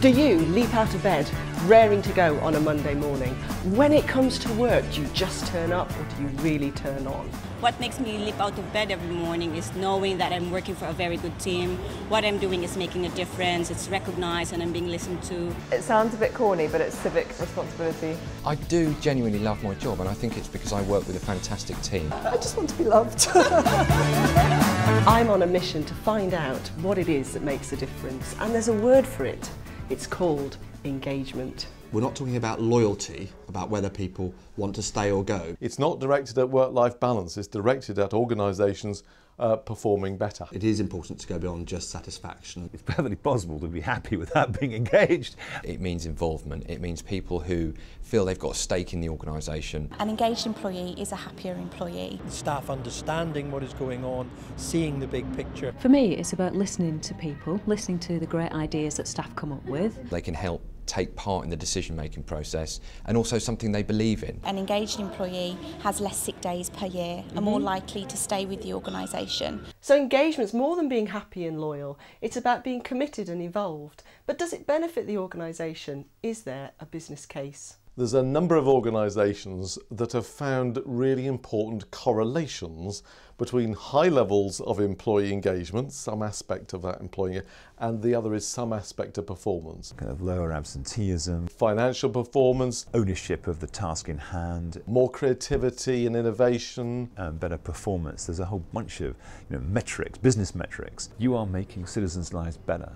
Do you leap out of bed, raring to go on a Monday morning? When it comes to work, do you just turn up or do you really turn on? What makes me leap out of bed every morning is knowing that I'm working for a very good team. What I'm doing is making a difference, it's recognised and I'm being listened to. It sounds a bit corny, but it's civic responsibility. I do genuinely love my job, and I think it's because I work with a fantastic team. I just want to be loved. I'm on a mission to find out what it is that makes a difference, and there's a word for it. It's called engagement. We're not talking about loyalty, about whether people want to stay or go. It's not directed at work-life balance, it's directed at organisations performing better. It is important to go beyond just satisfaction. It's perfectly possible to be happy without being engaged. It means involvement. It means people who feel they've got a stake in the organisation. An engaged employee is a happier employee. Staff understanding what is going on, seeing the big picture. For me, it's about listening to people, listening to the great ideas that staff come up with. They can help take part in the decision-making process, and also something they believe in. An engaged employee has less sick days per year and more likely to stay with the organisation. So engagement's more than being happy and loyal, it's about being committed and involved. But does it benefit the organisation? Is there a business case? There's a number of organisations that have found really important correlations between high levels of employee engagement, some aspect of that employee, and the other is some aspect of performance. Kind of lower absenteeism, Financial performance, ownership of the task in hand, more creativity and innovation. better performance. There's a whole bunch of metrics, business metrics. You are making citizens' lives better.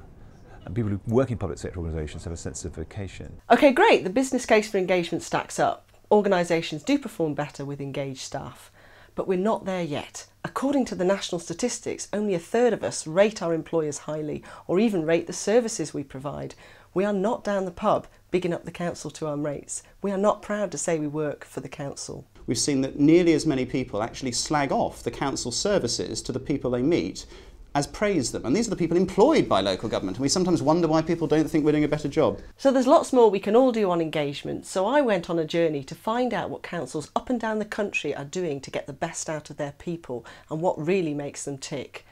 And people who work in public sector organisations have a sense of vocation. Okay, great, the business case for engagement stacks up. Organisations do perform better with engaged staff, but we're not there yet. According to the national statistics, only 1/3 of us rate our employers highly or even rate the services we provide. We are not down the pub bigging up the council to our mates. We are not proud to say we work for the council. We've seen that nearly as many people actually slag off the council services to the people they meet as praise them. And these are the people employed by local government. And we sometimes wonder why people don't think we're doing a better job. So there's lots more we can all do on engagement. So I went on a journey to find out what councils up and down the country are doing to get the best out of their people and what really makes them tick.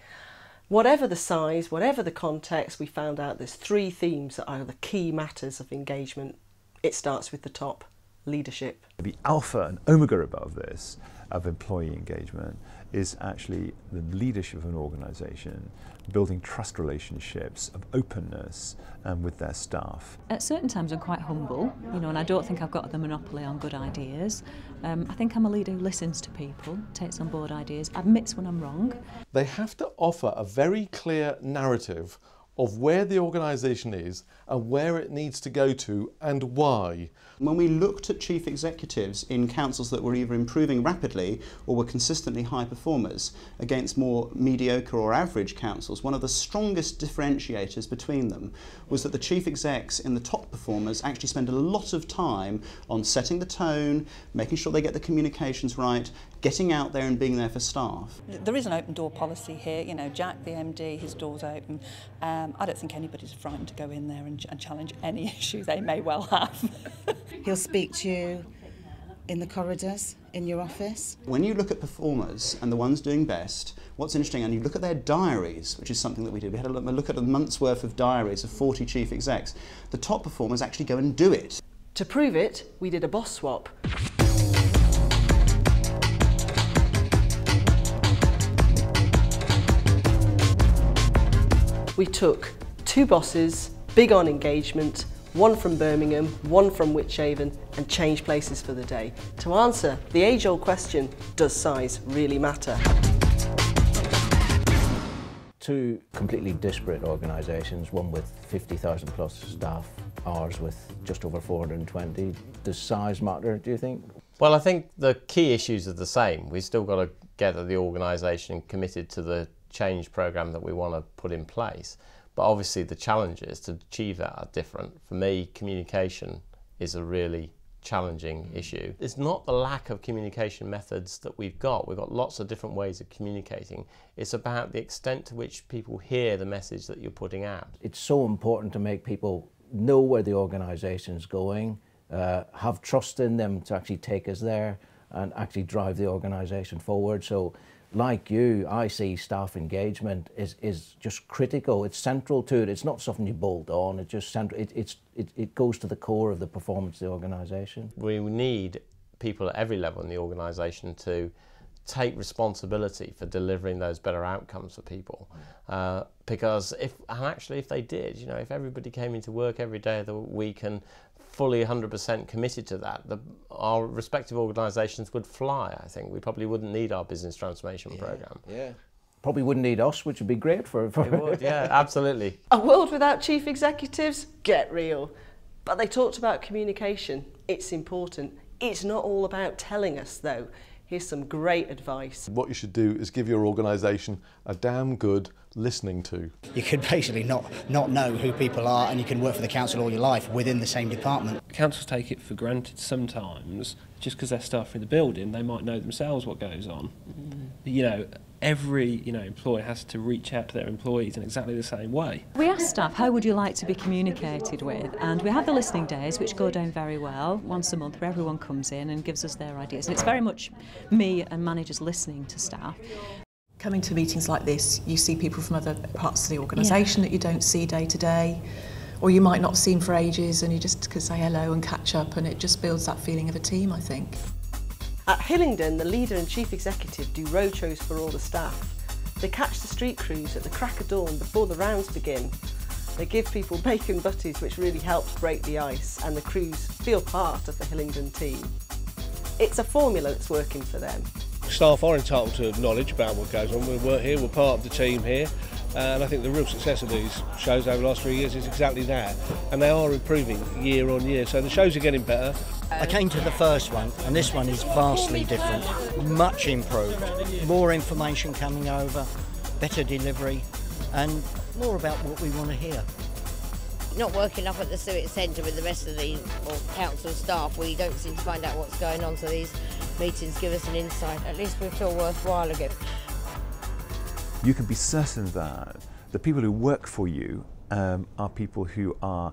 Whatever the size, whatever the context, we found out there's 3 themes that are the key matters of engagement. It starts with the top, leadership. The alpha and omega above this of employee engagement is actually the leadership of an organisation, building trust relationships of openness with their staff. At certain times I'm quite humble, and I don't think I've got the monopoly on good ideas. I think I'm a leader who listens to people, takes on board ideas, admits when I'm wrong. They have to offer a very clear narrative of where the organisation is and where it needs to go to and why. When we looked at chief executives in councils that were either improving rapidly or were consistently high performers against more mediocre or average councils, one of the strongest differentiators between them was that the chief execs in the top performers actually spend a lot of time on setting the tone, making sure they get the communications right, getting out there and being there for staff. There is an open door policy here. Jack, the MD, his door's open. I don't think anybody's frightened to go in there and challenge any issue they may well have. He'll speak to you in the corridors, in your office. When you look at performers and the ones doing best, what's interesting, and you look at their diaries, which is something that we did. We had a look at a month's worth of diaries of 40 chief execs. The top performers actually go and do it. To prove it, we did a boss swap. We took 2 bosses, big on engagement, one from Birmingham, one from Wychavon, and changed places for the day to answer the age-old question, does size really matter? 2 completely disparate organisations, one with 50,000 plus staff, ours with just over 420. Does size matter, do you think? Well, I think the key issues are the same. We've still got to get the organisation committed to the change programme that we want to put in place. But obviously the challenges to achieve that are different. For me, communication is a really challenging issue. It's not the lack of communication methods that we've got. We've got lots of different ways of communicating. It's about the extent to which people hear the message that you're putting out. It's so important to make people know where the organisation's going, have trust in them to actually take us there and actually drive the organisation forward. So Like you, I see staff engagement is just critical. It's central to it. It's not something you bolt on. It's just central. It goes to the core of the performance of the organisation. We need people at every level in the organisation to take responsibility for delivering those better outcomes for people. Because if they did, if everybody came into work every day of the week and fully 100% committed to that, our respective organisations would fly, I think. We probably wouldn't need our business transformation programme. Yeah. Probably wouldn't need us, which would be great for It would, yeah, absolutely. A world without chief executives? Get real. But they talked about communication. It's important. It's not all about telling us, though. Here's some great advice. What you should do is give your organisation a damn good listening to. You could basically not know who people are, and you can work for the council all your life within the same department. Councils take it for granted sometimes, just because they're staff in the building, they might know themselves what goes on. Every employer has to reach out to their employees in exactly the same way. We asked staff, how would you like to be communicated with? And we have the listening days, which go down very well, once a month, where everyone comes in and gives us their ideas. And it's very much me and managers listening to staff. Coming to meetings like this, you see people from other parts of the organisation that you don't see day to day, or you might not have seen for ages, and you just can say hello and catch up, and it just builds that feeling of a team, I think. At Hillingdon, the leader and chief executive do roadshows for all the staff. They catch the street crews at the crack of dawn before the rounds begin. They give people bacon butties, which really helps break the ice, and the crews feel part of the Hillingdon team. It's a formula that's working for them. Staff are entitled to knowledge about what goes on. We work here, we're part of the team here, and I think the real success of these shows over the last 3 years is exactly that. And they are improving year on year, so the shows are getting better. I came to the first one, and this one is vastly different, much improved. More information coming over, better delivery, and more about what we want to hear. Not working up at the Civic Centre with the rest of the council staff, we don't seem to find out what's going on, so these meetings give us an insight. At least we feel worthwhile again. You can be certain that the people who work for you are people who are,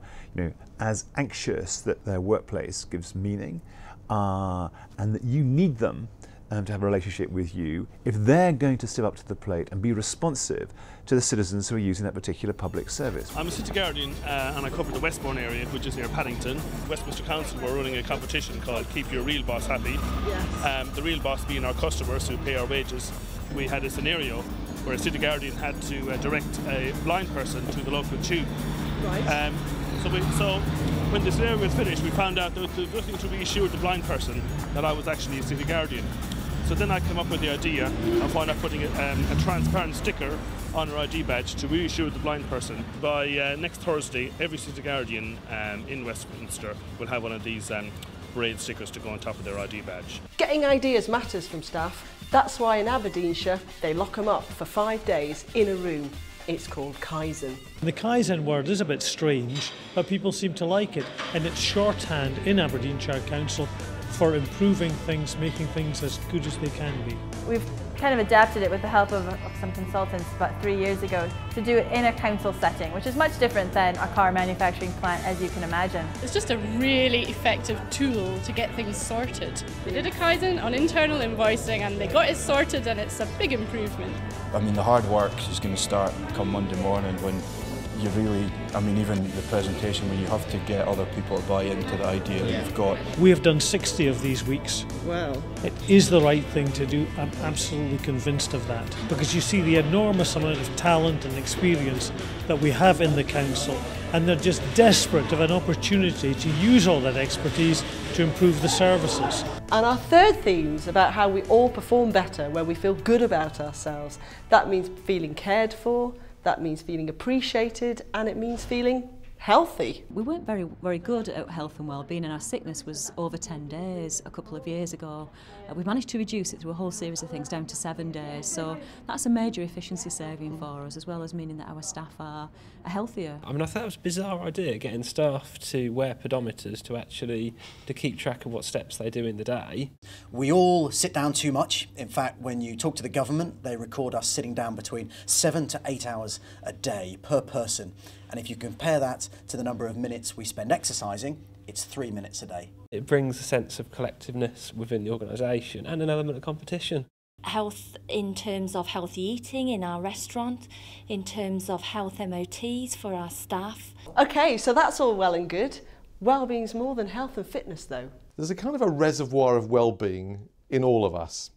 as anxious that their workplace gives meaning, and that you need them to have a relationship with you if they're going to step up to the plate and be responsive to the citizens who are using that particular public service. I'm a City Guardian and I cover the Westbourne area, which is near Paddington. Westminster Council were running a competition called Keep Your Real Boss Happy. Yes. The real boss being our customers who pay our wages. We had a scenario where a City Guardian had to direct a blind person to the local tube. Right. So when the scenario was finished, we found out that there was nothing to reassure the blind person that I was actually a City Guardian. So then I came up with the idea of why not putting a transparent sticker on our ID badge to reassure the blind person. By next Thursday, every City Guardian in Westminster will have one of these braid stickers to go on top of their ID badge. Getting ideas matters from staff. That's why in Aberdeenshire, they lock them up for 5 days in a room. It's called Kaizen. The Kaizen word is a bit strange, but people seem to like it, and it's shorthand in Aberdeenshire Council for improving things, making things as good as they can be. We've kind of adapted it with the help of some consultants about 3 years ago to do it in a council setting, which is much different than a car manufacturing plant, as you can imagine. It's just a really effective tool to get things sorted. They did a Kaizen on internal invoicing and they got it sorted, and it's a big improvement. I mean, the hard work is going to start come Monday morning when you really, even the presentation, when you have to get other people to buy into the idea that you've got. We have done 60 of these weeks. Wow. It is the right thing to do. I'm absolutely convinced of that. Because you see the enormous amount of talent and experience that we have in the council, and they're just desperate of an opportunity to use all that expertise to improve the services. And our third theme's about how we all perform better where we feel good about ourselves. That means feeling cared for, that means feeling appreciated, and it means feeling healthy. We weren't very good at health and wellbeing, and our sickness was over 10 days a couple of years ago. We managed to reduce it through a whole series of things down to 7 days, so that's a major efficiency saving for us, as well as meaning that our staff are healthier. I thought it was a bizarre idea getting staff to wear pedometers to keep track of what steps they do in the day. We all sit down too much. In fact, when you talk to the government, they record us sitting down between 7 to 8 hours a day per person. And if you compare that to the number of minutes we spend exercising, it's 3 minutes a day. It brings a sense of collectiveness within the organisation and an element of competition. health in terms of healthy eating in our restaurant, in terms of health MOTs for our staff. Okay, so that's all well and good. Wellbeing's more than health and fitness though. There's a kind of a reservoir of well-being in all of us.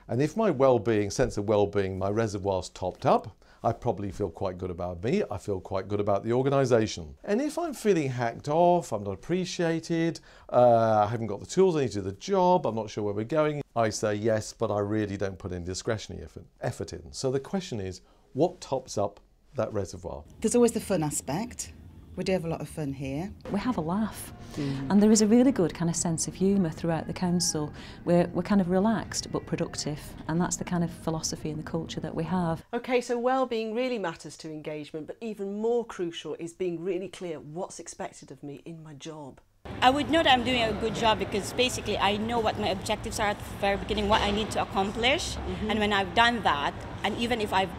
And if my well-being, sense of well-being, my reservoir's topped up, I probably feel quite good about me, I feel quite good about the organisation. And if I'm feeling hacked off, I'm not appreciated, I haven't got the tools I need to do the job, I'm not sure where we're going, I say yes, but I really don't put in discretionary effort in. So the question is, what tops up that reservoir? There's always the fun aspect. We do have a lot of fun here. We have a laugh, and there is a really good kind of sense of humour throughout the council. We're kind of relaxed but productive, and that's the kind of philosophy and the culture that we have. Okay, so well-being really matters to engagement, but even more crucial is being really clear what's expected of me in my job. I would know that I'm doing a good job because basically I know what my objectives are at the very beginning, what I need to accomplish, and when I've done that, and even if I've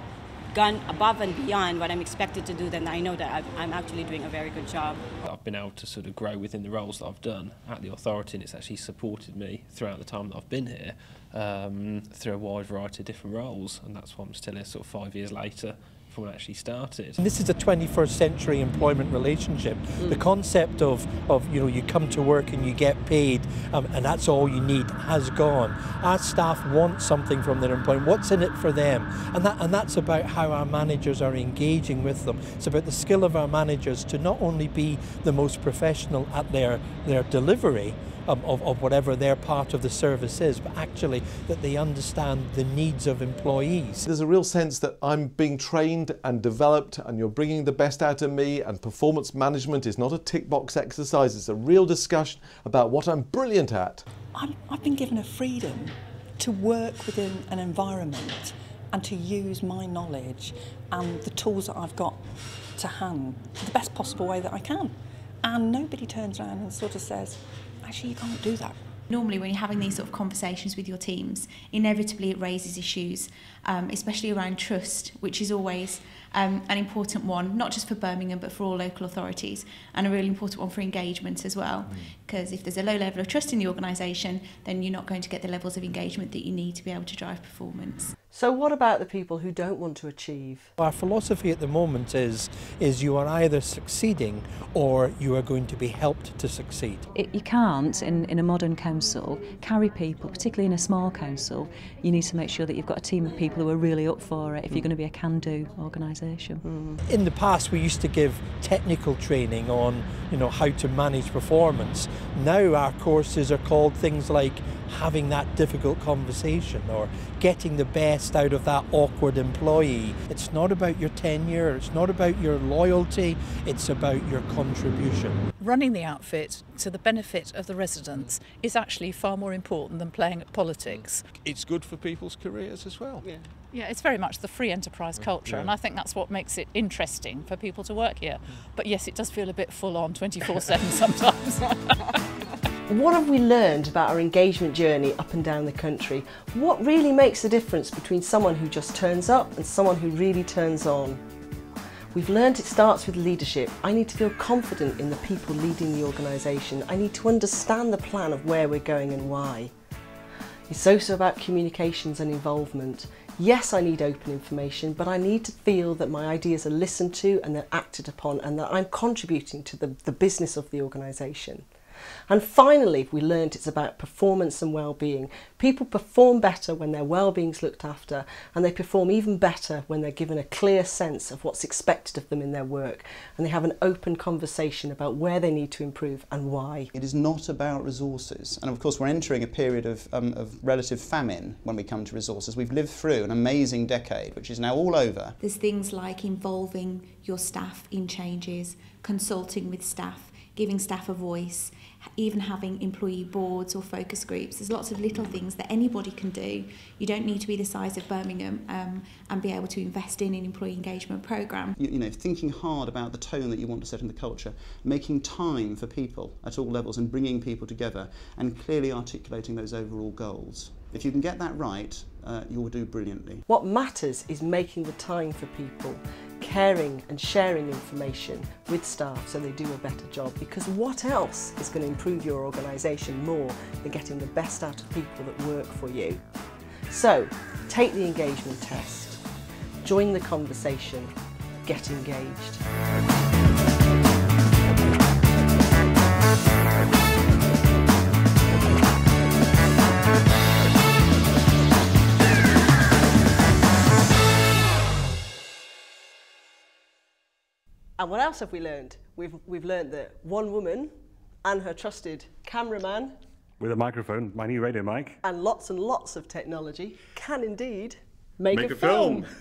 gone above and beyond what I'm expected to do, then I know that I'm actually doing a very good job. I've been able to sort of grow within the roles that I've done at the authority, and it's actually supported me throughout the time that I've been here through a wide variety of different roles, and that's why I'm still here sort of 5 years later from when I actually started. This is a 21st century employment relationship. The concept of you come to work and you get paid and that's all you need has gone. Our staff want something from their employment. What's in it for them? And that's about how our managers are engaging with them. It's about the skill of our managers to not only be the most professional at their delivery of whatever their part of the service is, but actually that they understand the needs of employees. There's a real sense that I'm being trained and developed and you're bringing the best out of me, and performance management is not a tick box exercise, it's a real discussion about what I'm brilliant at. I've been given a freedom to work within an environment and to use my knowledge and the tools that I've got to hand the best possible way that I can. And nobody turns around and sort of says, actually, you can't do that. Normally when you're having these sort of conversations with your teams, inevitably it raises issues, especially around trust, which is always an important one, not just for Birmingham but for all local authorities, and a really important one for engagement as well, because if there's a low level of trust in the organisation, then you're not going to get the levels of engagement that you need to be able to drive performance. So what about the people who don't want to achieve? Our philosophy at the moment is you are either succeeding or you are going to be helped to succeed. You can't, in a modern council, carry people, particularly in a small council. You need to make sure that you've got a team of people who are really up for it if you're going to be a can-do organisation. In the past we used to give technical training on how to manage performance. Now our courses are called things like having that difficult conversation or getting the best out of that awkward employee. It's not about your tenure, it's not about your loyalty, it's about your contribution. Running the outfit to the benefit of the residents is actually far more important than playing at politics. It's good for people's careers as well. Yeah, it's very much the free enterprise culture, and I think that's what makes it interesting for people to work here. But yes, it does feel a bit full on 24/7 sometimes. What have we learned about our engagement journey up and down the country? What really makes the difference between someone who just turns up and someone who really turns on? We've learned it starts with leadership. I need to feel confident in the people leading the organisation. I need to understand the plan of where we're going and why. It's also about communications and involvement. Yes, I need open information, but I need to feel that my ideas are listened to and they're acted upon, and that I'm contributing to the business of the organisation. And finally, we learned it's about performance and well-being. People perform better when their well-being's looked after, and they perform even better when they're given a clear sense of what's expected of them in their work, and they have an open conversation about where they need to improve and why. It is not about resources, and of course we're entering a period of relative famine when we come to resources. We've lived through an amazing decade which is now all over. There's things like involving your staff in changes, consulting with staff, giving staff a voice, even having employee boards or focus groups. There's lots of little things that anybody can do. You don't need to be the size of Birmingham and be able to invest in an employee engagement programme. You know, thinking hard about the tone that you want to set in the culture, making time for people at all levels and bringing people together, and clearly articulating those overall goals. If you can get that right, you'll do brilliantly. What matters is making the time for people, caring and sharing information with staff so they do a better job, because what else is going to improve your organisation more than getting the best out of people that work for you? So, take the engagement test, join the conversation, get engaged. And what else have we learned? We've learned that one woman and her trusted cameraman with a microphone, my new radio mic, and lots of technology can indeed make a film. film.